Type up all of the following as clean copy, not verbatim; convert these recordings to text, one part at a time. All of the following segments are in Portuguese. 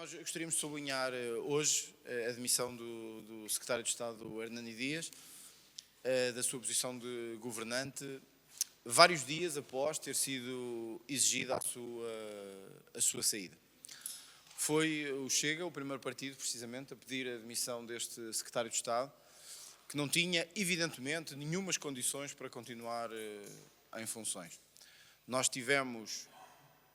nós gostaríamos de sublinhar hoje a demissão do secretário de Estado, Hernani Dias, da sua posição de governante, vários dias após ter sido exigida a sua saída. Foi o Chega, o primeiro partido, precisamente, a pedir a demissão deste secretário de Estado, que não tinha, evidentemente, nenhumas condições para continuar em funções. Nós tivemos,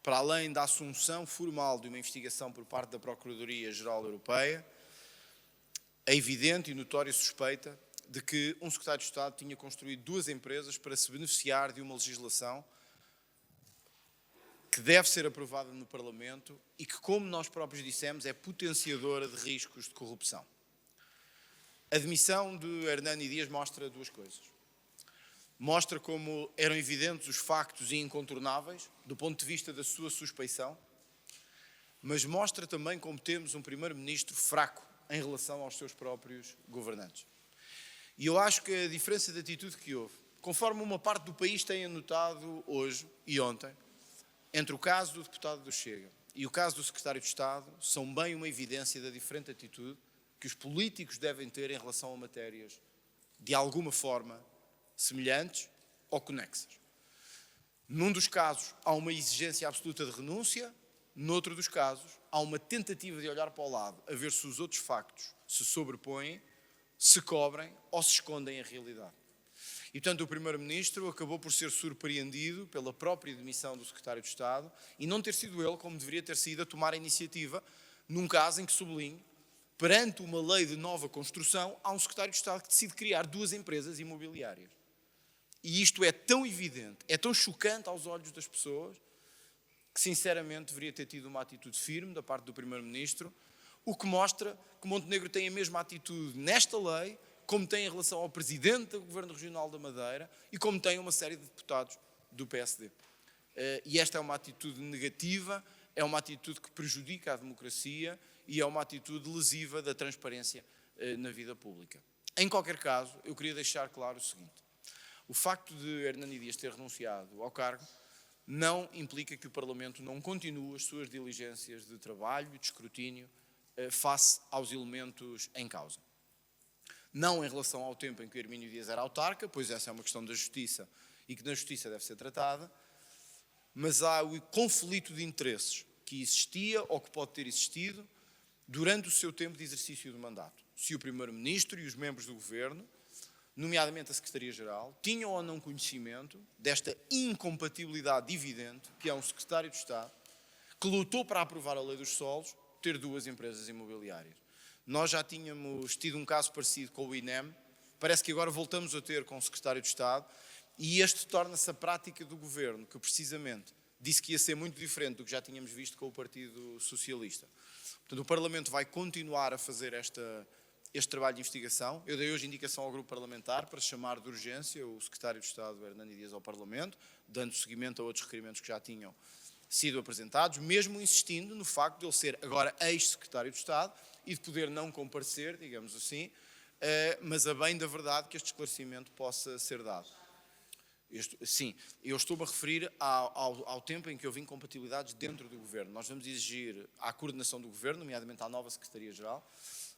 para além da assunção formal de uma investigação por parte da Procuradoria-Geral Europeia, a evidente e notória suspeita de que um secretário de Estado tinha construído duas empresas para se beneficiar de uma legislação que deve ser aprovada no Parlamento e que, como nós próprios dissemos, é potenciadora de riscos de corrupção. A demissão de Hernani Dias mostra duas coisas. Mostra como eram evidentes os factos e incontornáveis do ponto de vista da sua suspeição, mas mostra também como temos um primeiro-ministro fraco em relação aos seus próprios governantes. E eu acho que a diferença de atitude que houve, conforme uma parte do país tem notado hoje e ontem, entre o caso do deputado do Chega e o caso do secretário de Estado, são bem uma evidência da diferente atitude que os políticos devem ter em relação a matérias de alguma forma semelhantes ou conexas. Num dos casos há uma exigência absoluta de renúncia, noutro dos casos há uma tentativa de olhar para o lado a ver se os outros factos se sobrepõem, se cobrem ou se escondem a realidade. E, portanto, o Primeiro-Ministro acabou por ser surpreendido pela própria demissão do Secretário de Estado e não ter sido ele, como deveria ter sido, a tomar a iniciativa, num caso em que, sublinho, perante uma lei de nova construção, há um Secretário de Estado que decide criar duas empresas imobiliárias. E isto é tão evidente, é tão chocante aos olhos das pessoas, que, sinceramente, deveria ter tido uma atitude firme da parte do Primeiro-Ministro, o que mostra que Montenegro tem a mesma atitude nesta lei, como tem em relação ao Presidente do Governo Regional da Madeira e como tem uma série de deputados do PSD. E esta é uma atitude negativa, é uma atitude que prejudica a democracia e é uma atitude lesiva da transparência na vida pública. Em qualquer caso, eu queria deixar claro o seguinte: o facto de Hernani Dias ter renunciado ao cargo não implica que o Parlamento não continue as suas diligências de trabalho, de escrutínio, face aos elementos em causa. Não em relação ao tempo em que Hermínio Dias era autarca, pois essa é uma questão da Justiça e que na Justiça deve ser tratada, mas há o conflito de interesses que existia ou que pode ter existido durante o seu tempo de exercício do mandato. Se o Primeiro-Ministro e os membros do Governo, nomeadamente a Secretaria-Geral, tinham ou não conhecimento desta incompatibilidade evidente que é um Secretário de Estado que lutou para aprovar a Lei dos Solos ter duas empresas imobiliárias. Nós já tínhamos tido um caso parecido com o INEM, parece que agora voltamos a ter com o Secretário de Estado, e este torna-se a prática do Governo, que precisamente disse que ia ser muito diferente do que já tínhamos visto com o Partido Socialista. Portanto, o Parlamento vai continuar a fazer este trabalho de investigação. Eu dei hoje indicação ao grupo parlamentar para chamar de urgência o Secretário de Estado, Hernani Dias, ao Parlamento, dando seguimento a outros requerimentos que já tinham sido apresentados, mesmo insistindo no facto de ele ser agora ex-secretário de Estado e de poder não comparecer, digamos assim, mas a bem da verdade que este esclarecimento possa ser dado. Sim, eu estou-me a referir ao tempo em que houve incompatibilidades dentro do Governo. Nós vamos exigir à coordenação do Governo, nomeadamente à nova Secretaria-Geral,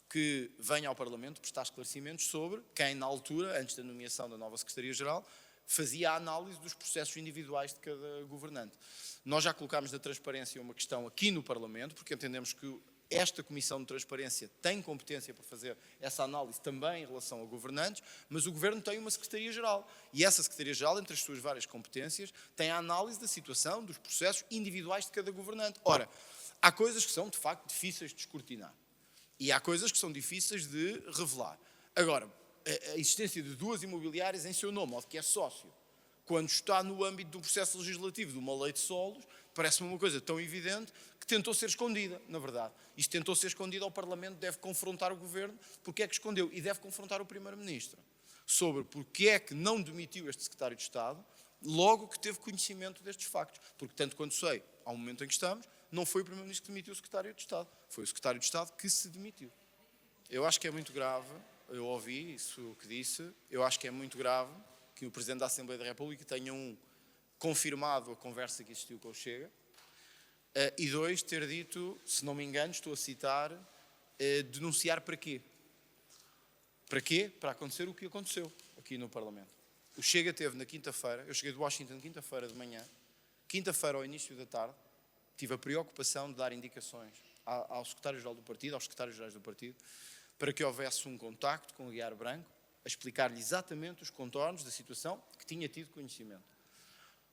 que venha ao Parlamento prestar esclarecimentos sobre quem, na altura, antes da nomeação da nova Secretaria-Geral, fazia a análise dos processos individuais de cada governante. Nós já colocámos na transparência uma questão aqui no Parlamento, porque entendemos que esta Comissão de Transparência tem competência para fazer essa análise também em relação a governantes, mas o Governo tem uma Secretaria-Geral. E essa Secretaria-Geral, entre as suas várias competências, tem a análise da situação, dos processos individuais de cada governante. Ora, há coisas que são, de facto, difíceis de escrutinar. E há coisas que são difíceis de revelar. Agora, a existência de duas imobiliárias em seu nome, ou de que é sócio, quando está no âmbito do processo legislativo de uma lei de solos, parece-me uma coisa tão evidente que tentou ser escondida, na verdade. Isto tentou ser escondido, ao Parlamento deve confrontar o Governo porque é que escondeu, e deve confrontar o Primeiro-Ministro sobre porque é que não demitiu este Secretário de Estado logo que teve conhecimento destes factos. Porque, tanto quanto sei, ao momento em que estamos, não foi o Primeiro-Ministro que demitiu o Secretário de Estado, foi o Secretário de Estado que se demitiu. Eu acho que é muito grave, eu ouvi isso que disse, eu acho que é muito grave que o Presidente da Assembleia da República tenha confirmado a conversa que existiu com o Chega, E 2, ter dito, se não me engano, estou a citar, denunciar para quê? Para quê? Para acontecer o que aconteceu aqui no Parlamento. O Chega teve na quinta-feira, eu cheguei de Washington quinta-feira de manhã, quinta-feira ao início da tarde, tive a preocupação de dar indicações ao secretário-geral do partido, aos secretários-gerais do partido, para que houvesse um contacto com o Aguiar Branco, a explicar-lhe exatamente os contornos da situação que tinha tido conhecimento.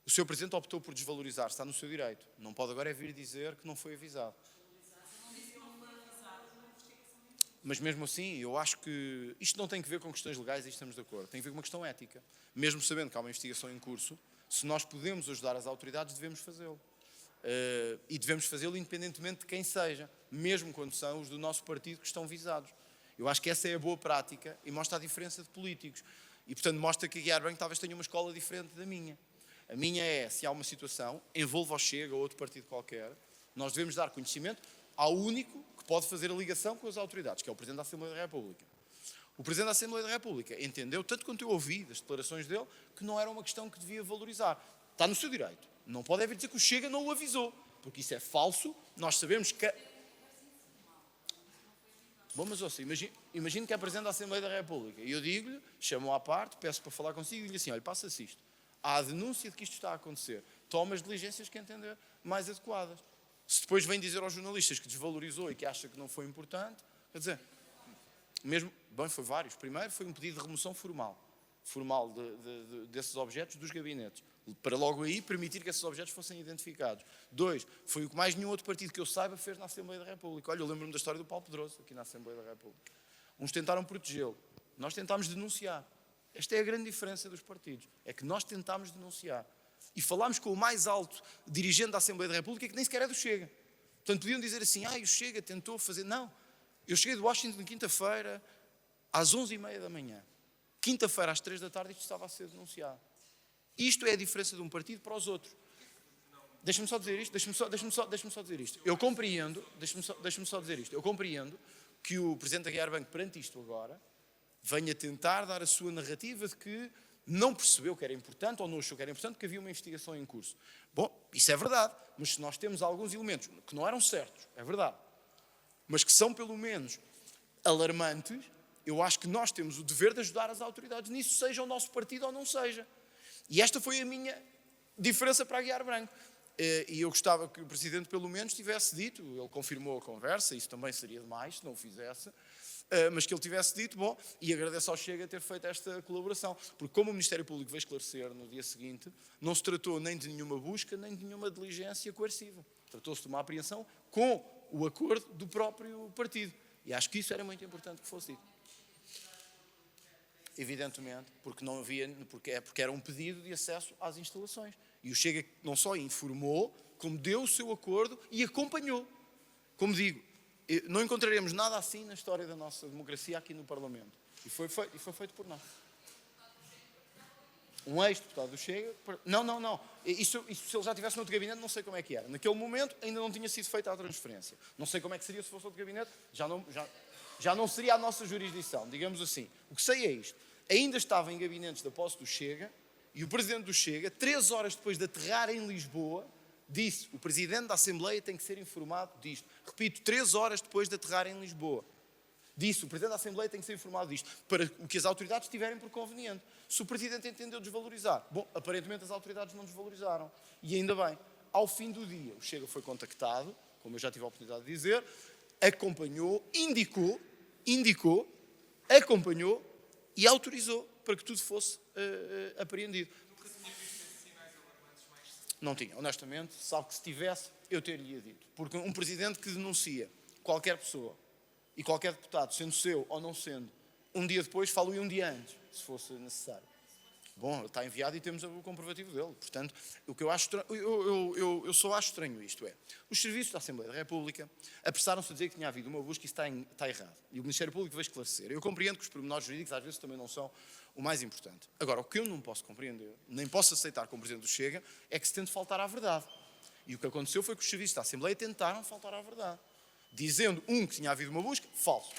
O Sr. Presidente optou por desvalorizar, está no seu direito. Não pode agora vir dizer que não foi avisado. Mas mesmo assim, eu acho que isto não tem que ver com questões legais e estamos de acordo. Tem que ver com uma questão ética. Mesmo sabendo que há uma investigação em curso, se nós podemos ajudar as autoridades, devemos fazê-lo. E devemos fazê-lo independentemente de quem seja, mesmo quando são os do nosso partido que estão visados. Eu acho que essa é a boa prática e mostra a diferença de políticos. E, portanto, mostra que a Aguiar Branco talvez tenha uma escola diferente da minha. A minha é, se há uma situação, envolva o Chega ou outro partido qualquer, nós devemos dar conhecimento ao único que pode fazer a ligação com as autoridades, que é o Presidente da Assembleia da República. O Presidente da Assembleia da República entendeu, tanto quanto eu ouvi das declarações dele, que não era uma questão que devia valorizar. Está no seu direito. Não pode haver dizer que o Chega não o avisou, porque isso é falso. Nós sabemos que... Bom, mas ouça, imagine que é Presidente da Assembleia da República e eu digo-lhe, chamo-o à parte, peço para falar consigo e digo-lhe assim, olha, passa-se isto. Há a denúncia de que isto está a acontecer. Toma as diligências que entender mais adequadas. Se depois vem dizer aos jornalistas que desvalorizou e que acha que não foi importante, quer dizer, mesmo, bem, foi vários. Primeiro foi um pedido de remoção formal desses objetos dos gabinetes, para logo aí permitir que esses objetos fossem identificados. 2, foi o que mais nenhum outro partido que eu saiba fez na Assembleia da República. Olha, eu lembro-me da história do Paulo Pedroso, aqui na Assembleia da República. Uns tentaram protegê-lo, nós tentámos denunciar. Esta é a grande diferença dos partidos, é que nós tentámos denunciar. E falámos com o mais alto dirigente da Assembleia da República, que nem sequer é do Chega. Portanto, podiam dizer assim, o Chega tentou fazer... Não, eu cheguei de Washington quinta-feira, às 11h30 da manhã. Quinta-feira, às 3 da tarde, isto estava a ser denunciado. Isto é a diferença de um partido para os outros. Deixa-me só dizer isto, deixa-me só dizer isto. Eu compreendo, deixa-me só dizer isto. Eu compreendo que o Presidente da Aguiar Branco, perante isto agora, venha tentar dar a sua narrativa de que não percebeu que era importante ou não achou que era importante, porque havia uma investigação em curso. Bom, isso é verdade, mas se nós temos alguns elementos que não eram certos, é verdade, mas que são pelo menos alarmantes, eu acho que nós temos o dever de ajudar as autoridades nisso, seja o nosso partido ou não seja. E esta foi a minha diferença para Aguiar Branco. E eu gostava que o Presidente pelo menos tivesse dito, ele confirmou a conversa, isso também seria demais se não o fizesse, mas que ele tivesse dito, bom, e agradeço ao Chega ter feito esta colaboração, porque como o Ministério Público veio esclarecer no dia seguinte, não se tratou nem de nenhuma busca, nem de nenhuma diligência coerciva. Tratou-se de uma apreensão com o acordo do próprio partido. E acho que isso era muito importante que fosse dito. Evidentemente, porque não havia, porque era um pedido de acesso às instalações. E o Chega não só informou, como deu o seu acordo e acompanhou. Como digo, não encontraremos nada assim na história da nossa democracia aqui no Parlamento. E foi feito por nós. Um ex-deputado do Chega... Não. Isso, se ele já estivesse no outro gabinete, não sei como é que era. Naquele momento, ainda não tinha sido feita a transferência. Não sei como é que seria se fosse outro gabinete. Já não seria a nossa jurisdição, digamos assim. O que sei é isto. Ainda estava em gabinetes da posse do Chega e o Presidente do Chega, 3 horas depois de aterrar em Lisboa, disse, o Presidente da Assembleia tem que ser informado disto. Repito, 3 horas depois de aterrar em Lisboa. Disse, o Presidente da Assembleia tem que ser informado disto, para o que as autoridades tiverem por conveniente. Se o Presidente entendeu desvalorizar, bom, aparentemente as autoridades não desvalorizaram. E ainda bem, ao fim do dia, o Chega foi contactado, como eu já tive a oportunidade de dizer, acompanhou, indicou, acompanhou e autorizou para que tudo fosse apreendido. Nunca tinha visto esses sinais alarmantes mais cedo. Não tinha, honestamente, sabe que se tivesse, eu teria dito. Porque um Presidente que denuncia qualquer pessoa e qualquer deputado, sendo seu ou não sendo, um dia depois, falo-lhe um dia antes, se fosse necessário. Bom, está enviado e temos o comprovativo dele. Portanto, o que eu acho eu só acho estranho isto é, os serviços da Assembleia da República apressaram-se a dizer que tinha havido uma busca e isso está errado. E o Ministério Público veio esclarecer. Eu compreendo que os pormenores jurídicos às vezes também não são o mais importante. Agora, o que eu não posso compreender, nem posso aceitar como Presidente do Chega, é que se tente faltar à verdade. E o que aconteceu foi que os serviços da Assembleia tentaram faltar à verdade. Dizendo, que tinha havido uma busca, falso.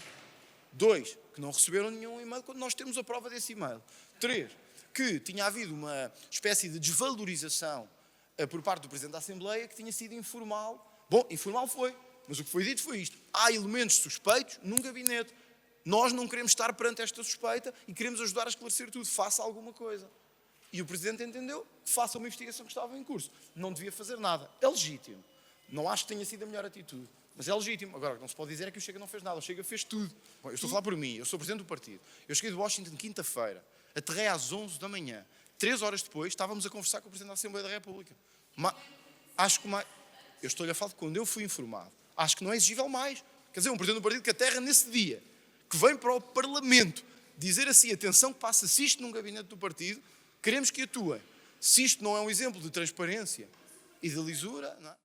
2, que não receberam nenhum e-mail quando nós temos a prova desse e-mail. 3, que tinha havido uma espécie de desvalorização por parte do Presidente da Assembleia que tinha sido informal Bom, informal foi, mas o que foi dito foi isto. Há elementos suspeitos num gabinete. Nós não queremos estar perante esta suspeita e queremos ajudar a esclarecer tudo. Faça alguma coisa. E o Presidente entendeu que faça uma investigação que estava em curso. Não devia fazer nada. É legítimo. Não acho que tenha sido a melhor atitude. Mas é legítimo. Agora, o que não se pode dizer é que o Chega não fez nada. O Chega fez tudo. Bom, eu estou a falar por mim. Eu sou Presidente do partido. Eu cheguei de Washington quinta-feira. Aterrei às 11 da manhã. 3 horas depois, estávamos a conversar com o Presidente da Assembleia da República. Acho que mais... Eu estou-lhe a falar de quando eu fui informado. Acho que não é exigível mais. Quer dizer, um Presidente do partido que aterra nesse dia, que vem para o Parlamento dizer assim, atenção que passa-se isto num gabinete do partido, queremos que atuem. Se isto não é um exemplo de transparência e de lisura, não é?